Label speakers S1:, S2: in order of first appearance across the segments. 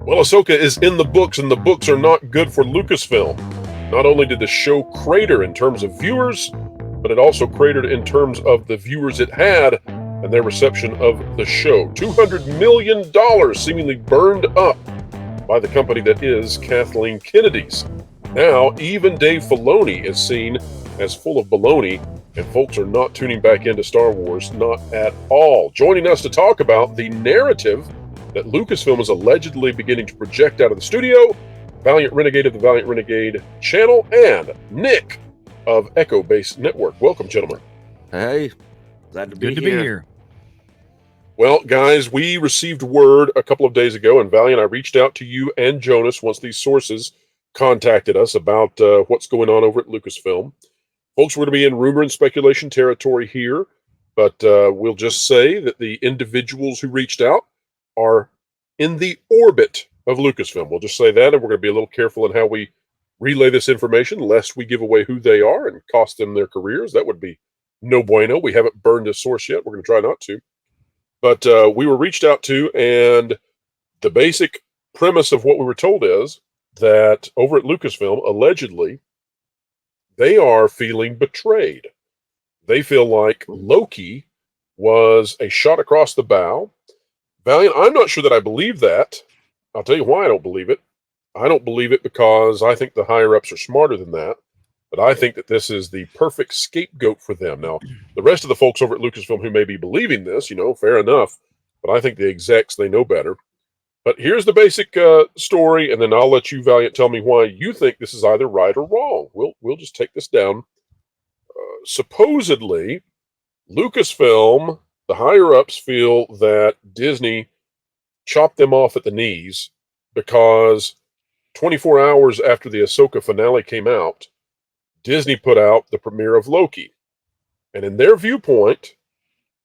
S1: Well, Ahsoka is in the books, and the books are not good for Lucasfilm. Not only did the show crater in terms of viewers, but it also cratered in terms of the viewers it had and their reception of the show. $200 million seemingly burned up by the company that is Kathleen Kennedy's. Now, even Dave Filoni is seen as full of baloney, and folks are not tuning back into Star Wars, not at all. Joining us to talk about the narrative that Lucasfilm is allegedly beginning to project out of the studio, Valiant Renegade of the Valiant Renegade channel, and Nick of Echo Base Network. Welcome, gentlemen.
S2: Hey, glad to be
S3: Good to be here.
S1: Well, guys, we received word a couple of days ago, and Valiant, I reached out to you and Jonas once these sources contacted us about what's going on over at Lucasfilm. Folks, we're going to be in rumor and speculation territory here, but we'll just say that the individuals who reached out are in the orbit of Lucasfilm. We'll just say that, and we're going to be a little careful in how we relay this information, lest we give away who they are and cost them their careers. That would be no bueno. We haven't burned a source yet. We're going to try not to. But we were reached out to, and the basic premise of what we were told is that over at Lucasfilm, allegedly, they are feeling betrayed. They feel like Loki was a shot across the bow. Valiant, I'm not sure that I believe that. I'll tell you why I don't believe it. I don't believe it because I think the higher-ups are smarter than that. But I think that this is the perfect scapegoat for them. Now, the rest of the folks over at Lucasfilm who may be believing this, fair enough. But I think the execs, they know better. But here's the basic story, and then I'll let you, Valiant, tell me why you think this is either right or wrong. We'll just take this down. Supposedly, Lucasfilm, the higher-ups feel that Disney chopped them off at the knees because 24 hours after the Ahsoka finale came out, Disney put out the premiere of Loki. And in their viewpoint,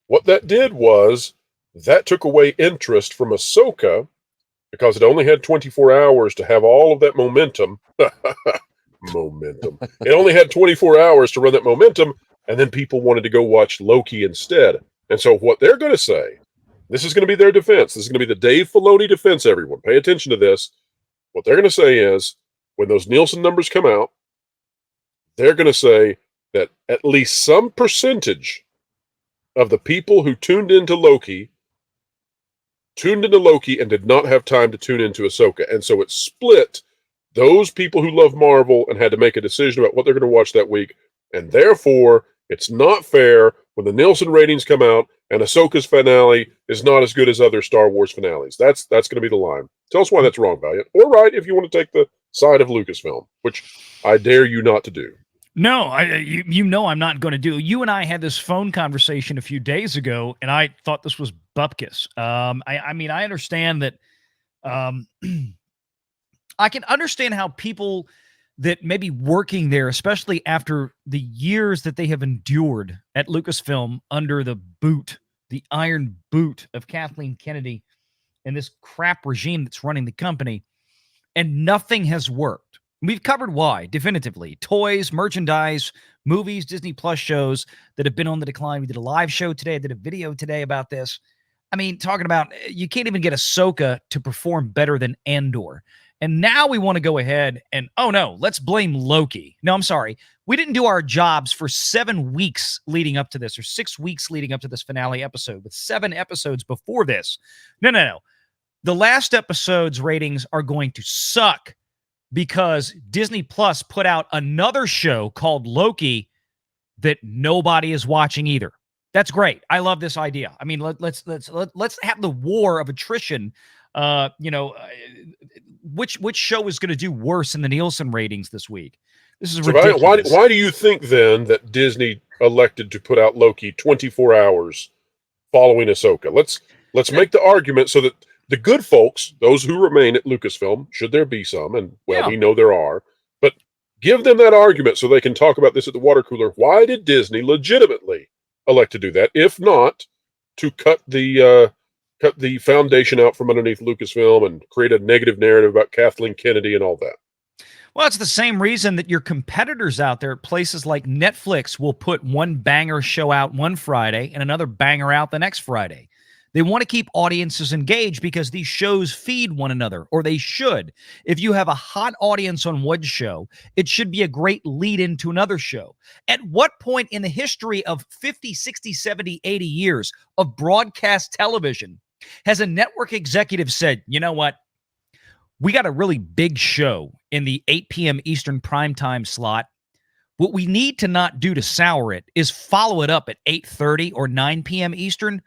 S1: what that did was that took away interest from Ahsoka because it only had 24 hours to have all of that momentum. Momentum. It only had 24 hours to run that momentum, and then people wanted to go watch Loki instead. And so what they're going to say, this is going to be their defense. This is going to be the Dave Filoni defense, everyone. Pay attention to this. What they're going to say is, when those Nielsen numbers come out, they're going to say that at least some percentage of the people who tuned into Loki and did not have time to tune into Ahsoka. And so it split those people who love Marvel and had to make a decision about what they're going to watch that week. And therefore, it's not fair when the Nielsen ratings come out and Ahsoka's finale is not as good as other Star Wars finales. That's going to be the line. Tell us why that's wrong, Valiant. Or right if you want to take the side of Lucasfilm, which I dare you not to do.
S3: No, I'm not going to do. You and I had this phone conversation a few days ago, and I thought this was bupkis. I understand that. I can understand how people that may be working there, especially after the years that they have endured at Lucasfilm under the iron boot of Kathleen Kennedy and this crap regime that's running the company, and nothing has worked. We've covered why, definitively. Toys, merchandise, movies, Disney Plus shows that have been on the decline. We did a live show today. I did a video today about this. I mean, talking about you can't even get Ahsoka to perform better than Andor. And now we want to go ahead and, oh no, let's blame Loki. No, I'm sorry. We didn't do our jobs for 7 weeks leading up to this, or 6 weeks leading up to this finale episode, with 7 episodes before this. No. The last episode's ratings are going to suck because Disney Plus put out another show called Loki that nobody is watching either. That's great. I love this idea. I mean, let's have the war of attrition. Which show is going to do worse in the Nielsen ratings this week? This is ridiculous.
S1: Why do you think then that Disney elected to put out Loki 24 hours following Ahsoka? Let's make the argument so that the good folks, those who remain at Lucasfilm, should there be some, and we know there are, but give them that argument so they can talk about this at the water cooler. Why did Disney legitimately elect to do that, if not to cut the foundation out from underneath Lucasfilm and create a negative narrative about Kathleen Kennedy and all that?
S3: Well, it's the same reason that your competitors out there, places like Netflix, will put one banger show out one Friday and another banger out the next Friday. They want to keep audiences engaged because these shows feed one another, or they should. If you have a hot audience on one show, it should be a great lead into another show. At what point in the history of 50, 60, 70, 80 years of broadcast television has a network executive said, you know what? We got a really big show in the 8 p.m. Eastern primetime slot. What we need to not do to sour it is follow it up at 8:30 or 9 p.m. Eastern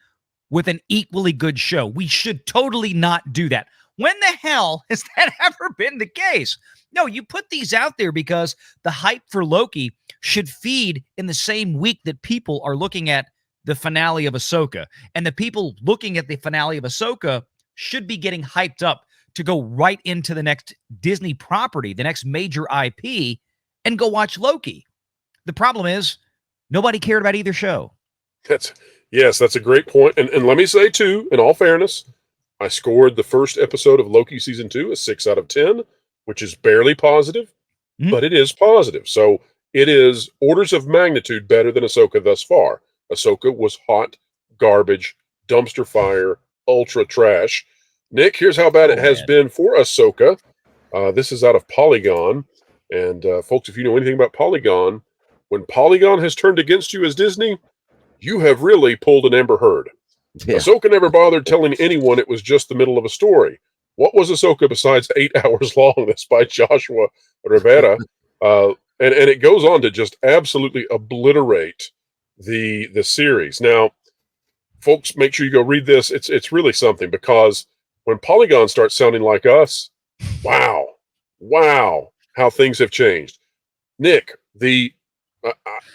S3: with an equally good show. We should totally not do that. When the hell has that ever been the case? No, you put these out there because the hype for Loki should feed in the same week that people are looking at the finale of Ahsoka. And the people looking at the finale of Ahsoka should be getting hyped up to go right into the next Disney property, the next major IP, and go watch Loki. The problem is nobody cared about either show.
S1: Yes, that's a great point. And let me say, too, in all fairness, I scored the first episode of Loki season 2 a 6 out of 10, which is barely positive, but it is positive. So it is orders of magnitude better than Ahsoka thus far. Ahsoka was hot, garbage, dumpster fire, ultra trash. Nick, here's how bad it has been for Ahsoka. This is out of Polygon. And folks, if you know anything about Polygon, when Polygon has turned against you as Disney, you have really pulled an Amber Heard. Yeah. Ahsoka never bothered telling anyone it was just the middle of a story. What was Ahsoka besides 8 hours long? That's by Joshua Rivera. And it goes on to just absolutely obliterate the series. Now, folks, make sure you go read this. It's really something, because when Polygon starts sounding like us, wow, how things have changed. Nick,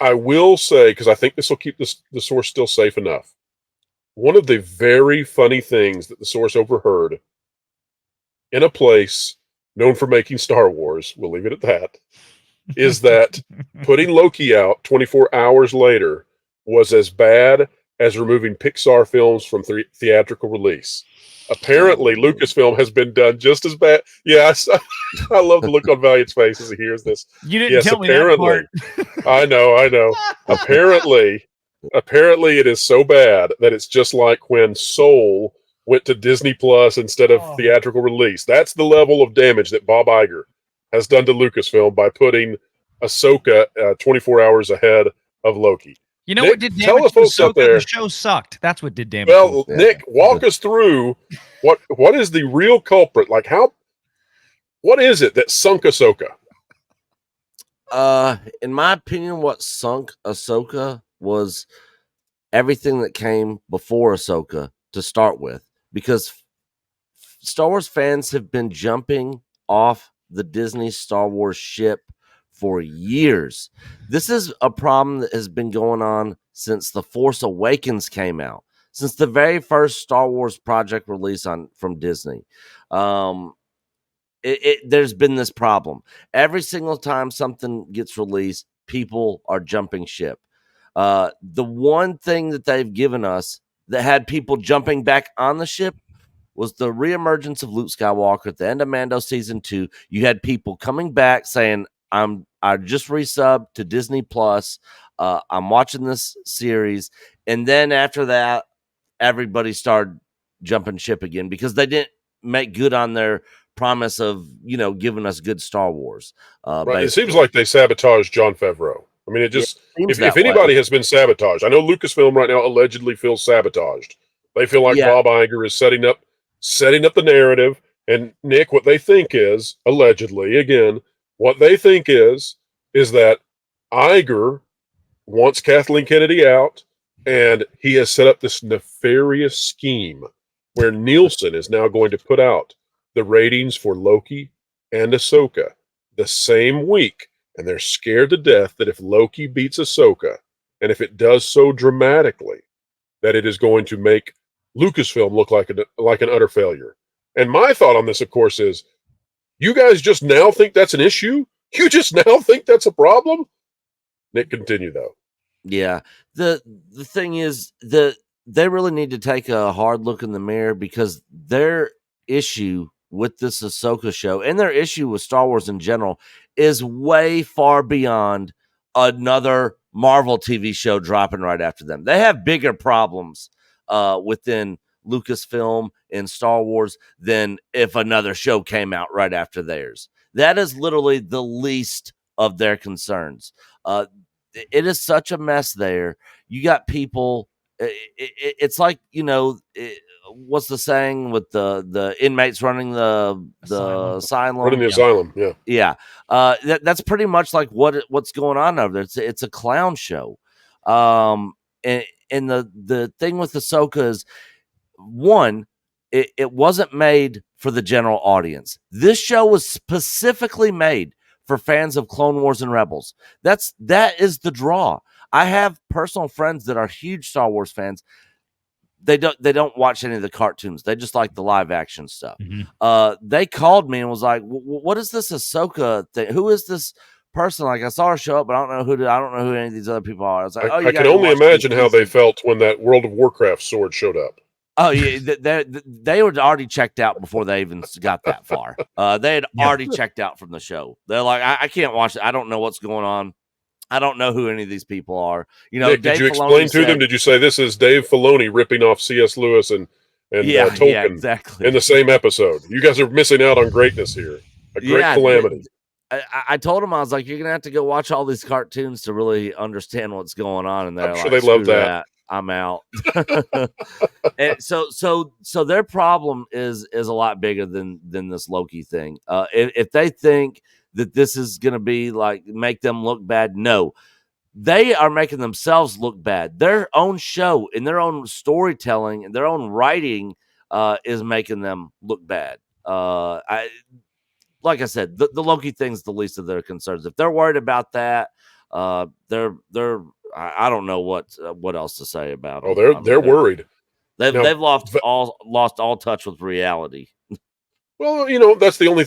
S1: I will say, because I think this will keep the source still safe enough, one of the very funny things that the source overheard in a place known for making Star Wars, we'll leave it at that, is that putting Loki out 24 hours later was as bad as removing Pixar films from theatrical release. Apparently, Lucasfilm has been done just as bad. Yes, I love the look on Valiant's face as he hears this.
S3: You didn't tell me that part.
S1: I know. Apparently, it is so bad that it's just like when Soul went to Disney Plus instead of theatrical release. That's the level of damage that Bob Iger has done to Lucasfilm by putting Ahsoka 24 hours ahead of Loki.
S3: You know, Nick, what did damage to Ahsoka? The show sucked. That's what did damage.
S1: Well, Nick, walk us through what is the real culprit? Like, what is it that sunk Ahsoka?
S2: In my opinion, what sunk Ahsoka was everything that came before Ahsoka to start with, because Star Wars fans have been jumping off the Disney Star Wars ship for years. This is a problem that has been going on since The Force Awakens came out, since the very first Star Wars project release from Disney. There's been this problem. Every single time something gets released, people are jumping ship. The one thing that they've given us that had people jumping back on the ship was the reemergence of Luke Skywalker at the end of Mando season 2. You had people coming back saying, I just resubbed to Disney Plus. I'm watching this series. And then after that, everybody started jumping ship again because they didn't make good on their promise of, giving us good Star Wars.
S1: Right. It seems like they sabotaged Jon Favreau. I mean, it just, if anybody has been sabotaged, I know Lucasfilm right now allegedly feels sabotaged. They feel like Bob Iger is setting up the narrative. And Nick, what they think is, allegedly, again, what they think is that Iger wants Kathleen Kennedy out, and he has set up this nefarious scheme where Nielsen is now going to put out the ratings for Loki and Ahsoka the same week. And they're scared to death that if Loki beats Ahsoka, and if it does so dramatically, that it is going to make Lucasfilm look like an utter failure. And my thought on this, of course, is you guys just now think that's an issue? You just now think that's a problem? Nick, continue, though.
S2: Yeah. The thing is that they really need to take a hard look in the mirror, because their issue with this Ahsoka show and their issue with Star Wars in general is way far beyond another Marvel TV show dropping right after them. They have bigger problems within Lucasfilm and Star Wars than if another show came out right after theirs. That is literally the least of their concerns. It is such a mess there. You got people. It's like, what's the saying with the inmates running the asylum?
S1: Running the asylum, yeah.
S2: Yeah. That's pretty much like what's going on over there. It's a clown show. And the thing with Ahsoka is, one, it wasn't made for the general audience. This show was specifically made for fans of Clone Wars and Rebels. That is the draw. I have personal friends that are huge Star Wars fans. They don't watch any of the cartoons. They just like the live action stuff.
S3: Mm-hmm.
S2: They called me and was like, "What is this Ahsoka thing? Who is this person? Like, I saw her show up, but I don't know who any of these other people are." I was like,
S1: I can only imagine how they felt when that World of Warcraft sword showed up.
S2: Oh yeah, they were already checked out before they even got that far. They had already checked out from the show. They're like, I can't watch it. I don't know what's going on. I don't know who any of these people are.
S1: Nick, did you explain to them? Did you say this is Dave Filoni ripping off C.S. Lewis and Tolkien
S2: exactly
S1: in the same episode? You guys are missing out on greatness here. A great calamity.
S2: I told them, I was like, you're gonna have to go watch all these cartoons to really understand what's going on. And they're
S1: I'm
S2: like,
S1: sure they love that.
S2: I'm out. And so their problem is a lot bigger than this Loki thing. If they think that this is going to be like make them look bad, no, they are making themselves look bad. Their own show and their own storytelling and their own writing is making them look bad. Like I said, the Loki thing's the least of their concerns. If they're worried about that, they're I don't know what else to say about them.
S1: Oh, they're worried.
S2: They've lost all touch with reality.
S1: Well, that's the only.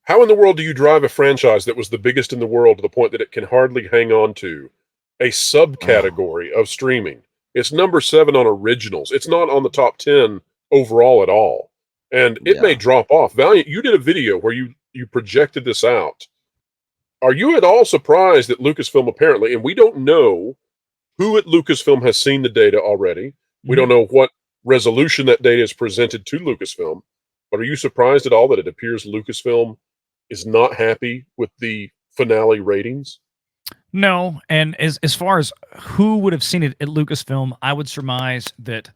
S1: How in the world do you drive a franchise that was the biggest in the world to the point that it can hardly hang on to a subcategory of streaming? It's number 7 on originals. It's not on the top 10 overall at all, and it may drop off. Valiant, you did a video where you projected this out. Are you at all surprised that Lucasfilm apparently, and we don't know who at Lucasfilm has seen the data already. We don't know what resolution that data is presented to Lucasfilm, but are you surprised at all that it appears Lucasfilm is not happy with the finale ratings?
S3: No, and as far as who would have seen it at Lucasfilm, I would surmise that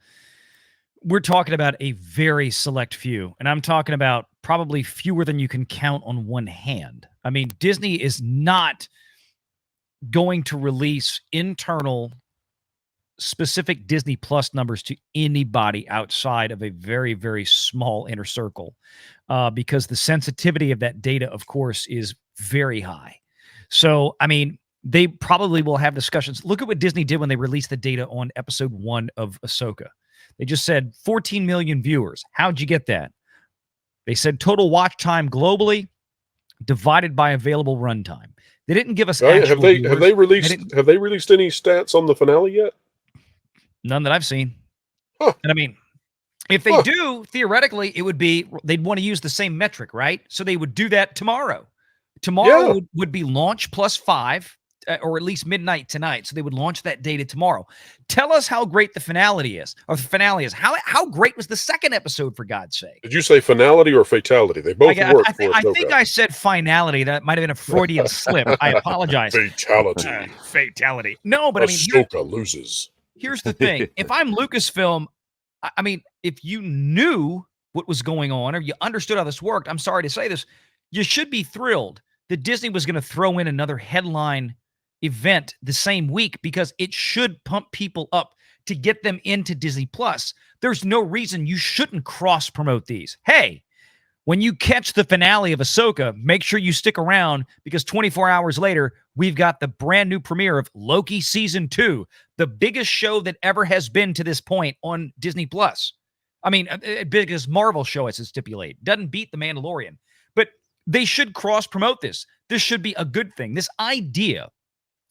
S3: we're talking about a very select few, and I'm talking about probably fewer than you can count on one hand. I mean, Disney is not going to release internal specific Disney Plus numbers to anybody outside of a very, very small inner circle, because the sensitivity of that data, of course, is very high. So, I mean, they probably will have discussions. Look at what Disney did when they released the data on episode 1 of Ahsoka. They just said 14 million viewers. How'd you get that? They said total watch time globally divided by available runtime. They didn't give us
S1: have they released any stats on the finale yet?
S3: None that I've seen. Huh. And I mean, if they do, theoretically, it would be they'd want to use the same metric, right? So they would do that tomorrow. Tomorrow would be launch plus 5, or at least midnight tonight. So they would launch that data tomorrow. Tell us how great the finale is. How great was the second episode, for God's sake?
S1: Did you say finality or fatality? They both work.
S3: I think I said finality. That might have been a Freudian slip. I apologize.
S1: Fatality.
S3: Fatality. No, but
S1: Ahsoka loses.
S3: Here's the thing. If I'm Lucasfilm, I mean, if you knew what was going on or you understood how this worked, I'm sorry to say this, you should be thrilled that Disney was going to throw in another headline event the same week, because it should pump people up to get them into Disney Plus. There's no reason you shouldn't cross promote these. Hey, when you catch the finale of Ahsoka, make sure you stick around, because 24 hours later, we've got the brand new premiere of Loki Season 2, the biggest show that ever has been to this point on Disney Plus. I mean, biggest Marvel show, as it's stipulated. Doesn't beat The Mandalorian. But they should cross-promote this. This should be a good thing. This idea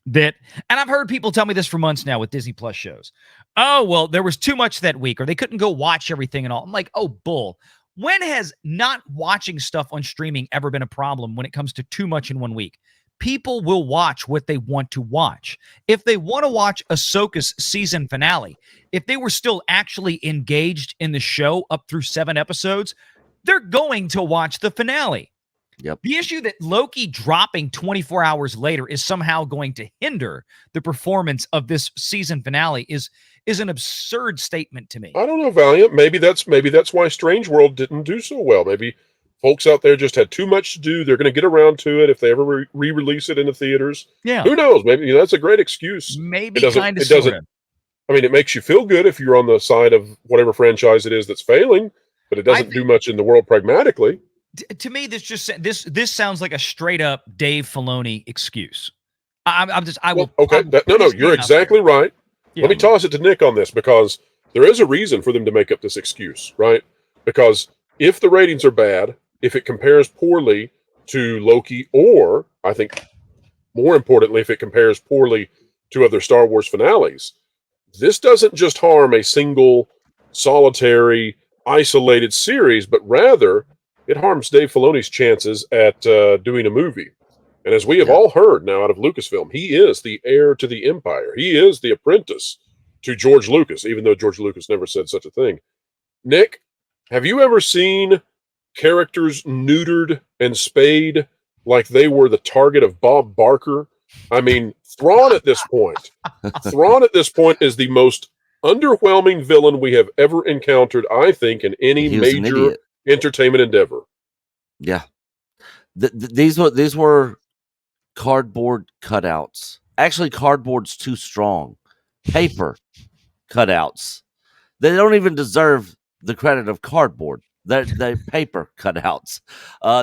S3: that, and I've heard people tell me this for months now with Disney Plus shows. Oh, well, there was too much that week, or they couldn't go watch everything and all. I'm like, oh, bull. When has not watching stuff on streaming ever been a problem when it comes to too much in one week? people will watch what they want to watch. If they want to watch Ahsoka's season finale, if they were still actually engaged in the show up through 7 episodes, they're going to watch the finale.
S2: Yep.
S3: The issue that Loki dropping 24 hours later is somehow going to hinder the performance of this season finale is an absurd statement to me.
S1: I don't know, Valiant. Maybe that's why Strange World didn't do so well. Maybe folks out there just had too much to do. They're going to get around to it if they ever re-release it in the theaters.
S3: Yeah.
S1: Who knows? Maybe that's a great excuse.
S3: Maybe kind of, sort of.
S1: I mean, it makes you feel good if you're on the side of whatever franchise it is that's failing, but it doesn't do much in the world pragmatically.
S3: To me, this sounds like a straight up Dave Filoni excuse.
S1: You're exactly right.
S3: Yeah.
S1: Let me toss it to Nick on this, because there is a reason for them to make up this excuse, right? Because if the ratings are bad, if it compares poorly to Loki, or I think more importantly, if it compares poorly to other Star Wars finales, this doesn't just harm a single, solitary, isolated series, but rather it harms Dave Filoni's chances at doing a movie. And as we have all heard now out of Lucasfilm, he is the heir to the empire. He is the apprentice to George Lucas, even though George Lucas never said such a thing. Nick, have you ever seen characters neutered and spayed like they were the target of Bob Barker? I mean, Thrawn at this point is the most underwhelming villain we have ever encountered, I think, in any major entertainment endeavor.
S2: Yeah. These were cardboard cutouts. Actually, cardboard's too strong. Paper cutouts. They don't even deserve the credit of cardboard. They're paper cutouts.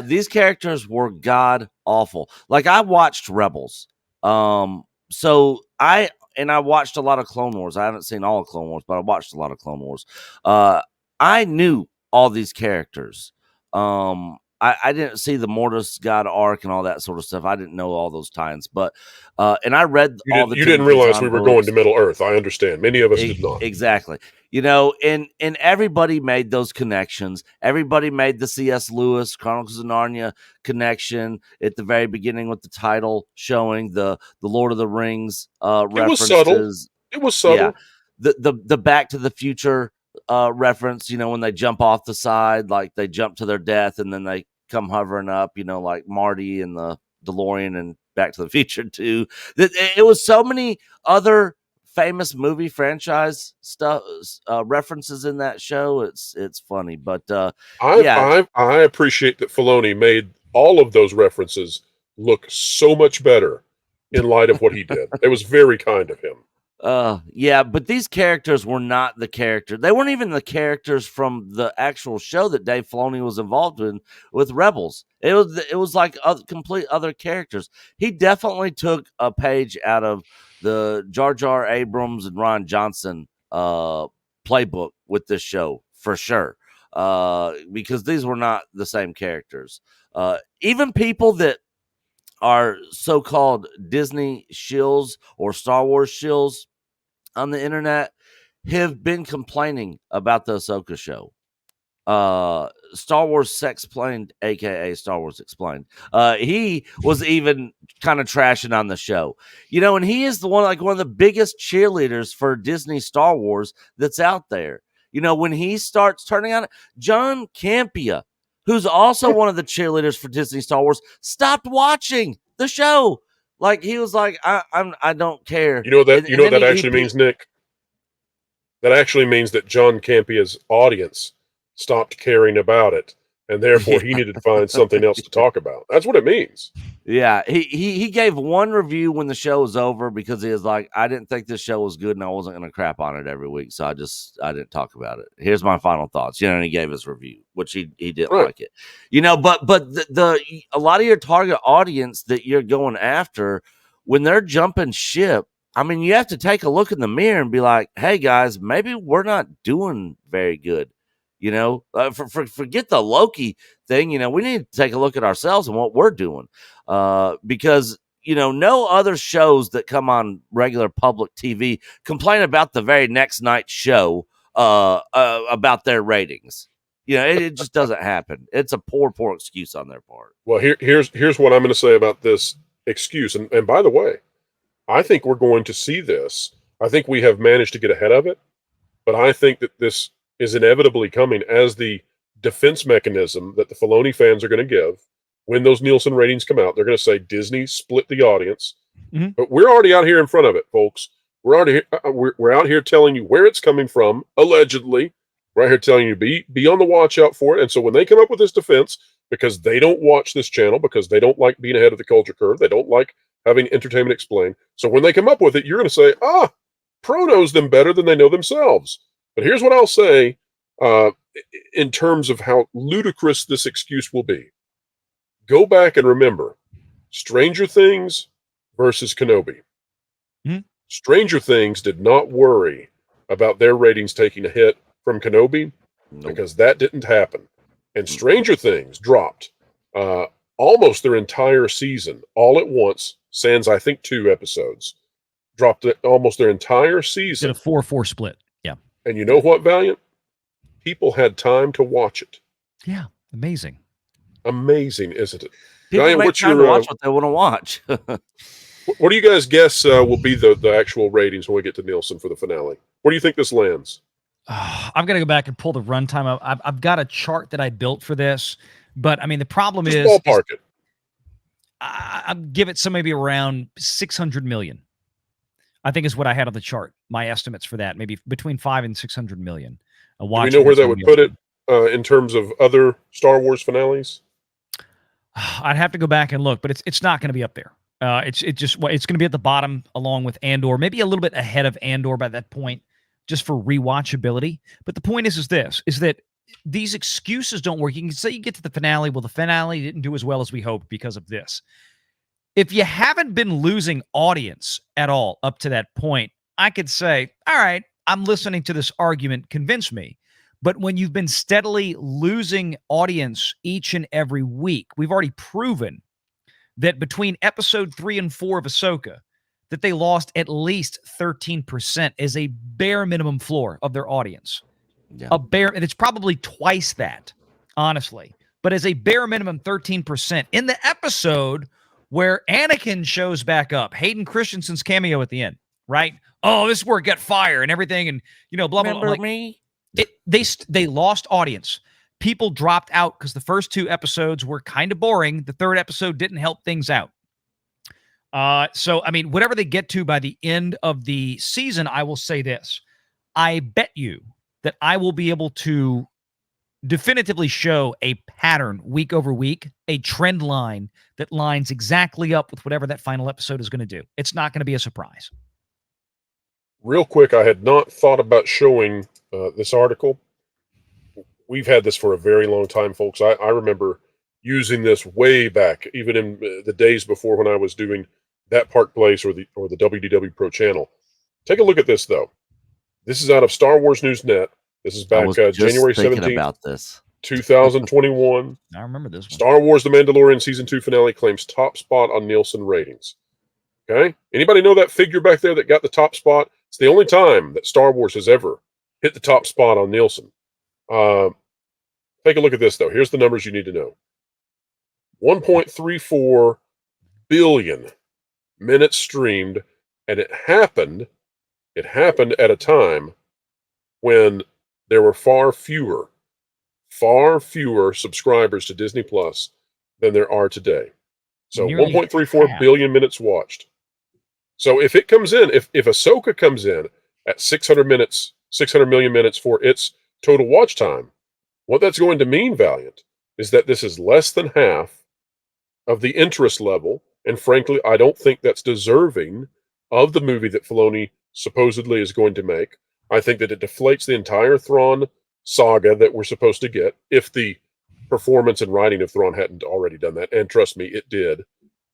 S2: These characters were god awful. Like, I watched Rebels. So I watched a lot of Clone Wars. I haven't seen all of Clone Wars, but I watched a lot of Clone Wars. I knew all these characters. I didn't see the Mortis God arc and all that sort of stuff. I didn't know all those times, but and I read
S1: you didn't realize we were going to Middle Earth. I understand. Many of us did not.
S2: Exactly. You know, and everybody made those connections. Everybody made the C.S. Lewis Chronicles of Narnia connection at the very beginning with the title showing the Lord of the Rings references.
S1: It was subtle.
S2: Yeah. The Back to the Future reference, you know, when they jump off the side, like they jump to their death and then they come hovering up, you know, like Marty and the DeLorean and Back to the Future 2. It was so many other famous movie franchise stuff references in that show. It's funny, but
S1: I appreciate that Filoni made all of those references look so much better in light of what he did. It was very kind of him.
S2: Yeah, but these characters were not the character. They weren't even the characters from the actual show that Dave Filoni was involved in with Rebels. It was like complete other characters. He definitely took a page out of the Jar Jar Abrams and Ron Johnson playbook with this show for sure. Because these were not the same characters. Even people that are so-called Disney shills or Star Wars shills on the internet have been complaining about the Ahsoka show. Star Wars Sexplained, aka Star Wars Explained. He was even kind of trashing on the show, you know, and he is one of the biggest cheerleaders for Disney Star Wars that's out there. You know, when he starts turning on it, John Campea, who's also one of the cheerleaders for Disney Star Wars, stopped watching the show. Like, he was like, I don't care.
S1: You know what that actually means, Nick? That actually means that John Campea's audience stopped caring about it, and therefore he needed to find something else to talk about. That's what it means.
S2: Yeah, he gave one review when the show was over because he was like, I didn't think this show was good and I wasn't going to crap on it every week, so I didn't talk about it. Here's my final thoughts. You know, and he gave his review, which he didn't like it. You know, but a lot of your target audience that you're going after, when they're jumping ship, I mean, you have to take a look in the mirror and be like, hey guys, maybe we're not doing very good. You know, forget the Loki thing. You know, we need to take a look at ourselves and what we're doing, because, you know, no other shows that come on regular public TV complain about the very next night's show about their ratings. You know, it just doesn't happen. It's a poor excuse on their part.
S1: Well, here's what I'm going to say about this excuse. And by the way, I think we're going to see this. I think we have managed to get ahead of it, but I think that this is inevitably coming as the defense mechanism that the Filoni fans are going to give when those Nielsen ratings come out. They're going to say Disney split the audience, but we're already out here in front of it, folks. We're already we're out here telling you where it's coming from, allegedly. We're out here telling you be on the watch out for it. And so when they come up with this defense, because they don't watch this channel, because they don't like being ahead of the culture curve, they don't like having entertainment explained. So when they come up with it, you're going to say, Pro knows them better than they know themselves. But here's what I'll say in terms of how ludicrous this excuse will be. Go back and remember Stranger Things versus Kenobi. Stranger Things did not worry about their ratings taking a hit from Kenobi because that didn't happen. And Stranger Things dropped almost their entire season all at once, sans I think 2 episodes. Dropped almost their entire season.
S3: Did a 4-4 split. Yeah.
S1: And you know what, Valiant? People had time to watch it.
S3: Yeah. Amazing.
S1: Amazing, isn't it?
S2: People
S1: Valiant,
S2: make time to watch what they want to watch.
S1: What do you guys guess will be the actual ratings when we get to Nielsen for the finale? Where do you think this lands?
S3: I'm going to go back and pull the runtime. I've got a chart that I built for this, but I mean, the problem
S1: Just
S3: is
S1: ballpark it.
S3: I'll give it maybe around 600 million. I think is what I had on the chart. My estimates for that, maybe between 5 and 600 million.
S1: Do we know where that would put it in terms of other Star Wars finales?
S3: I'd have to go back and look, but it's not going to be up there. It's going to be at the bottom along with Andor, maybe a little bit ahead of Andor by that point, just for rewatchability. But the point is that these excuses don't work. You can say you get to the finale. Well, the finale didn't do as well as we hoped because of this. If you haven't been losing audience at all up to that point, I could say, all right, I'm listening to this argument, convince me. But when you've been steadily losing audience each and every week, we've already proven that between episode 3 and 4 of Ahsoka, that they lost at least 13% as a bare minimum floor of their audience. Yeah. And it's probably twice that, honestly. But as a bare minimum 13% in the episode where Anakin shows back up, Hayden Christensen's cameo at the end, right? Oh, this is where it got fire and everything, and blah blah blah.
S2: Remember me?
S3: They lost audience. People dropped out because the first 2 episodes were kind of boring. The 3rd episode didn't help things out. So, I mean, whatever they get to by the end of the season, I will say this. I bet you that I will be able to definitively show a pattern week over week, a trend line that lines exactly up with whatever that final episode is going to do. It's not going to be a surprise.
S1: Real quick, I had not thought about showing this article. We've had this for a very long time, folks. I remember using this way back, even in the days before when I was doing That Park Place or the WDW Pro channel. Take a look at this, though. This is out of Star Wars News Net. This is back January 17th,
S2: about this.
S1: 2021.
S3: I remember this one.
S1: Star Wars The Mandalorian Season 2 finale claims top spot on Nielsen ratings. Okay? Anybody know that figure back there that got the top spot? It's the only time that Star Wars has ever hit the top spot on Nielsen. Take a look at this, though. Here's the numbers you need to know. 1.34 billion minutes streamed, and it happened at a time when there were far fewer subscribers to Disney Plus than there are today. So 1.34 billion minutes watched. So if it comes in, if Ahsoka comes in at 600 million minutes for its total watch time, what that's going to mean, Valiant, is that this is less than half of the interest level, and frankly, I don't think that's deserving of the movie that Filoni supposedly is going to make. I think that it deflates the entire Thrawn saga that we're supposed to get, if the performance and writing of Thrawn hadn't already done that, and trust me, it did.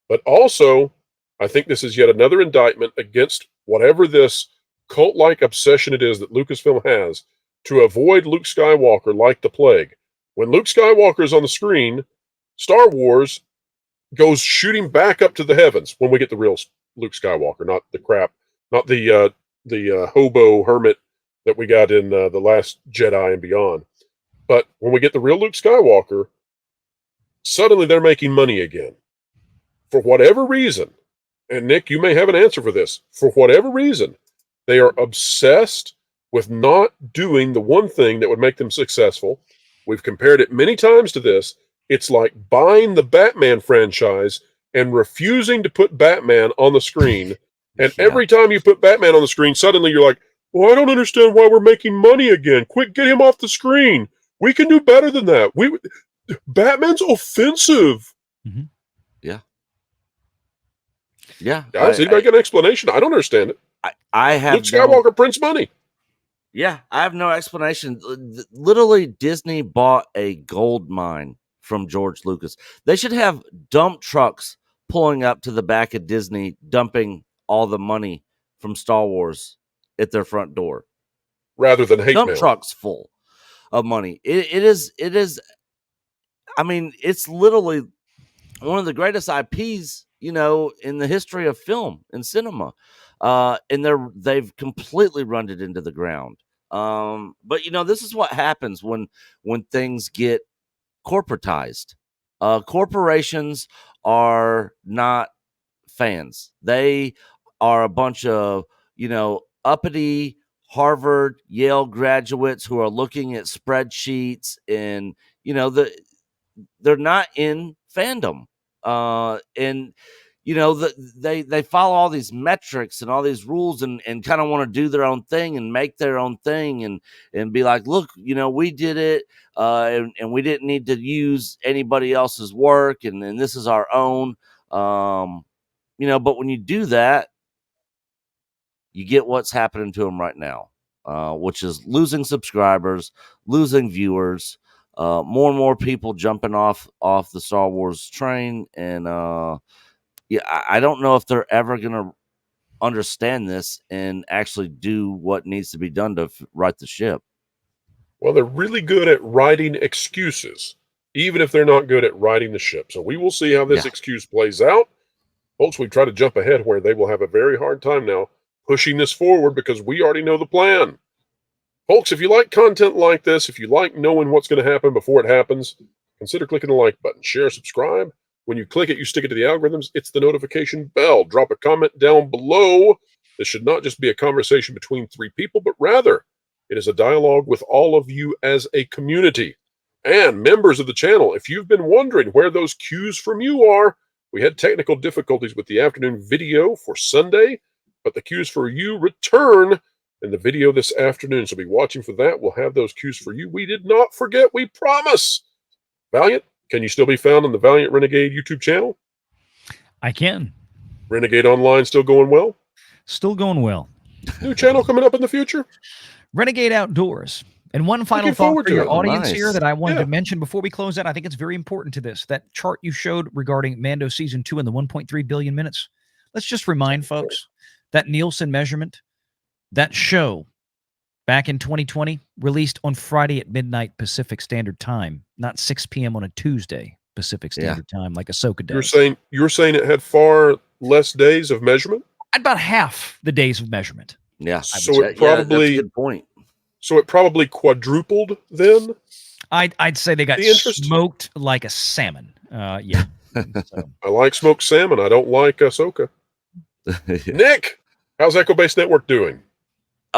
S1: But also, I think this is yet another indictment against whatever this cult-like obsession it is that Lucasfilm has to avoid Luke Skywalker like the plague. When Luke Skywalker is on the screen, Star Wars goes shooting back up to the heavens when we get the real Luke Skywalker, not the hobo hermit that we got in The Last Jedi and beyond. But when we get the real Luke Skywalker, suddenly they're making money again. for whatever reason, and Nick, you may have an answer for this, for whatever reason, they are obsessed with not doing the one thing that would make them successful. We've compared it many times to this. It's like buying the Batman franchise and refusing to put Batman on the screen. And every time you put Batman on the screen, suddenly you're like, well, I don't understand why we're making money again. Quick, get him off the screen. We can do better than that. Batman's offensive.
S3: Mm-hmm.
S2: Yeah.
S1: Guys, anybody got an explanation? I don't understand it.
S2: I have
S1: Luke Skywalker prints money.
S2: Yeah, I have no explanation. Literally, Disney bought a gold mine from George Lucas. They should have dump trucks pulling up to the back of Disney, dumping all the money from Star Wars at their front door,
S1: rather than hate
S2: dump
S1: mail.
S2: Trucks full of money. It is. I mean, it's literally one of the greatest IPs, in the history of film and cinema. And they've completely run it into the ground. But this is what happens when things get corporatized. Corporations are not fans. They are a bunch of, uppity Harvard, Yale graduates who are looking at spreadsheets and, they're not in fandom. And they follow all these metrics and all these rules and kind of want to do their own thing and make their own thing and be like, look, we did it and we didn't need to use anybody else's work and this is our own. But when you do that, you get what's happening to them right now, which is losing subscribers, losing viewers, more and more people jumping off the Star Wars train. And I don't know if they're ever going to understand this and actually do what needs to be done to right the ship.
S1: Well, they're really good at writing excuses, even if they're not good at writing the ship. So we will see how this excuse plays out. Folks, we try to jump ahead where they will have a very hard time now pushing this forward because we already know the plan. Folks, if you like content like this, if you like knowing what's going to happen before it happens, consider clicking the like button, share, subscribe. When you click it, you stick it to the algorithms. It's the notification bell. Drop a comment down below. This should not just be a conversation between three people, but rather it is a dialogue with all of you as a community and members of the channel. If you've been wondering where those cues from you are, we had technical difficulties with the afternoon video for Sunday, but the cues for you return in the video this afternoon. So be watching for that. We'll have those cues for you. We did not forget, we promise. Valiant, can you still be found on the Valiant Renegade YouTube channel?
S3: I can.
S1: Renegade Online still going well?
S3: Still going well.
S1: New channel coming up in the future?
S3: Renegade Outdoors. And one final thought for your audience here that I wanted to mention before we close out. I think it's very important to this. That chart you showed regarding Mando Season 2 and the 1.3 billion minutes. Let's just remind folks that Nielsen measurement, that show back in 2020, released on Friday at midnight Pacific Standard Time, not 6 p.m. on a Tuesday Pacific Standard Time like Ahsoka does.
S1: You're saying it had far less days of measurement?
S3: About half the days of measurement.
S2: Yeah.
S1: So it probably
S2: that's a good point.
S1: So it probably quadrupled then?
S3: I'd say they got smoked like a salmon. Yeah. So.
S1: I like smoked salmon. I don't like Ahsoka. Nick, how's Echo Base Network doing?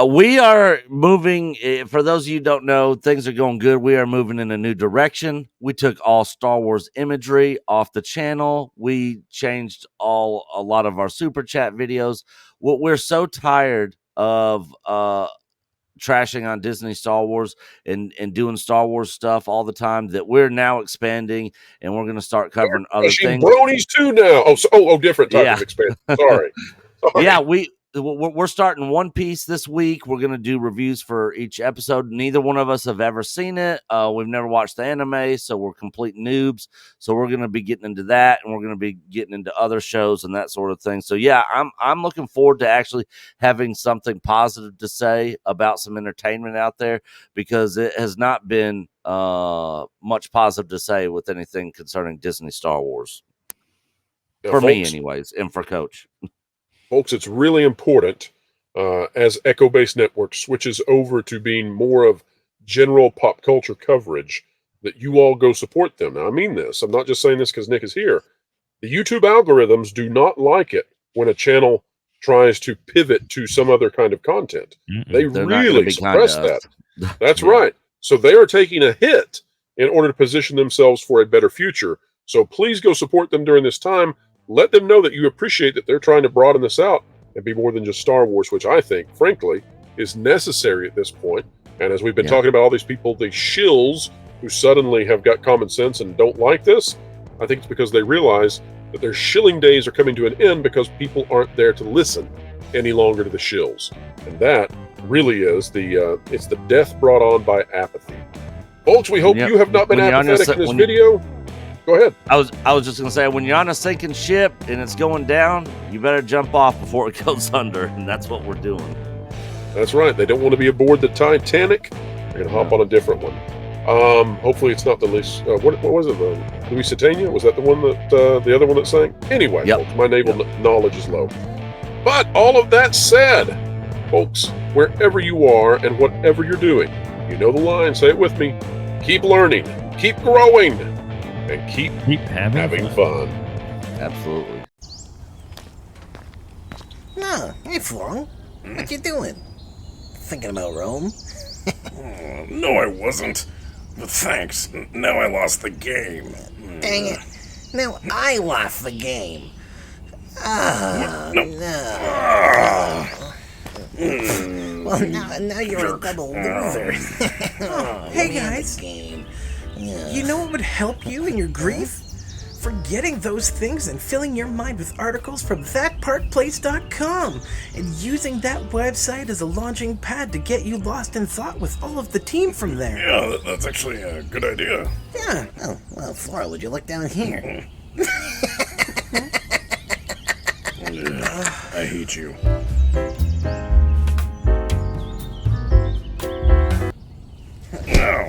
S2: We are moving. For those of you who don't know, things are going good. We are moving in a new direction. We took all Star Wars imagery off the channel. We changed a lot of our super chat videos. We're so tired of trashing on Disney Star Wars and doing Star Wars stuff all the time that we're now expanding and we're going to start covering other things.
S1: Bronies too now. Different type of expansion. Sorry.
S2: Yeah, we're starting One Piece this week. We're going to do reviews for each episode. Neither one of us have ever seen it. We've never watched the anime, so we're complete noobs. So we're going to be getting into that, and we're going to be getting into other shows and that sort of thing. So yeah, I'm looking forward to actually having something positive to say about some entertainment out there, because it has not been much positive to say with anything concerning Disney Star Wars. For me, anyways, and for Coach.
S1: Folks, it's really important as Echo Base Network switches over to being more of general pop culture coverage that you all go support them. Now, I mean this. I'm not just saying this because Nick is here. The YouTube algorithms do not like it when a channel tries to pivot to some other kind of content. They
S2: They're not gonna
S1: really
S2: be kind to
S1: suppress that.
S2: us.
S1: That's
S2: Yeah.
S1: right. So they are taking a hit in order to position themselves for a better future. So please go support them during this time. Let them know that you appreciate that they're trying to broaden this out and be more than just Star Wars, which I think, frankly, is necessary at this point. And as we've been talking about all these people, the shills who suddenly have got common sense and don't like this, I think it's because they realize that their shilling days are coming to an end because people aren't there to listen any longer to the shills. And that really is it's the death brought on by apathy. Folks, we hope you have not been apathetic in this video. Go ahead.
S2: I was just gonna say, when you're on a sinking ship and it's going down, you better jump off before it goes under, and that's what we're doing.
S1: That's right. They don't want to be aboard the Titanic. They're gonna hop on a different one. Hopefully it's not the least. What was it? The Lusitania? Was that the one that the other one that sank? Anyway, folks, my naval knowledge is low. But all of that said, folks, wherever you are and whatever you're doing, you know the line. Say it with me. Keep learning, keep growing, and keep having fun.
S2: Absolutely.
S4: No, hey Filoni, what you doing? Thinking about Rome?
S5: No, I wasn't. But thanks. Now I lost the game.
S4: Dang it! Now I lost the game. Oh
S5: No.
S4: Well, now you're a double loser.
S6: Hey guys,
S4: Game.
S6: you know what would help you in your grief? Forgetting those things and filling your mind with articles from thatparkplace.com and using that website as a launching pad to get you lost in thought with all of the team from there.
S5: Yeah, that's actually a good idea.
S4: Yeah. Oh, well, Flora, would you look down here?
S5: I hate you. No.